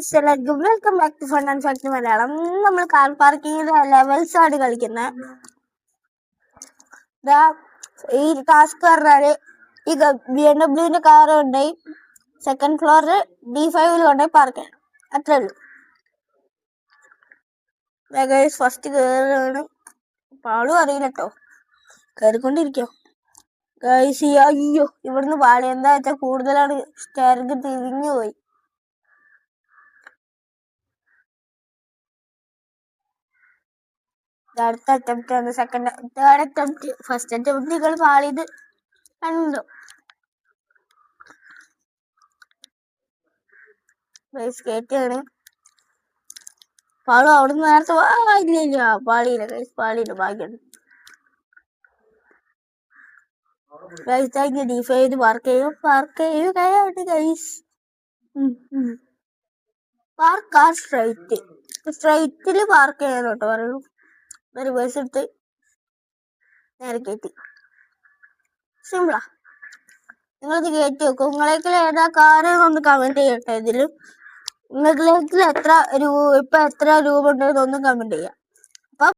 Guys, എല്ലാവർക്കും welcome back to fun and fact Malayalam. നമ്മൾ car പാർക്കിങ്ങിന്റെ levels ആണ് കളിക്കുന്നത്. ഈ ടാസ്ക് പറഞ്ഞാല് ഈ BMW കാർ കൊണ്ടുപോയി സെക്കൻഡ് ഫ്ലോറിൽ D5 കൊണ്ടുപോയി പാർക്ക് ചെയ്യണം. അത്രേ ഉള്ളൂ. ഗൈസ്, ഫസ്റ്റ് കയറുകയാണ്. പാളും അറിയില്ല കേട്ടോ, കയറിക്കൊണ്ടിരിക്കോ ഗൈസ്. അയ്യോ, ഇവിടുന്ന് പാളി എന്താ വെച്ചാൽ കൂടുതലാണ്, സ്റ്റെയറിംഗ് തിരിഞ്ഞു പോയി. അടുത്ത അറ്റംപ്റ്റ് ആണ്, തേർഡ് അറ്റംപ്റ്റ്. ഫസ്റ്റ് അറ്റംപ്റ്റ് നിങ്ങൾ പാളിയത് കണ്ടോ? ഗൈസ് കേറ്റാണ്. പാളും അവിടുന്ന് നേരത്തെ ഇല്ല പാളിയില്ല ഗൈസ്, പാളിയില്ല. ഭാഗ്യം ഗൈസ്. താങ്ക് D5 പാർക്ക് ചെയ്യൂ ഗൈസ്. പാർക്ക് കാർ സ്ട്രൈറ്റില് പാർക്ക് ചെയ്യാൻ കേട്ടോ പറയൂ. റിവേഴ്സ് എടുത്ത് നേരെ കയറ്റി. സിമ്പിളാ. നിങ്ങളിത് കയറ്റി വെക്കും. നിങ്ങളേക്കിൽ ഏതാ കാറ് ഒന്ന് കമന്റ് ചെയ്യട്ടെ. ഇതില് നിങ്ങളേക്കിൽ എത്ര രൂപ ഉണ്ടെന്ന് ഒന്ന് കമന്റ് ചെയ്യാം.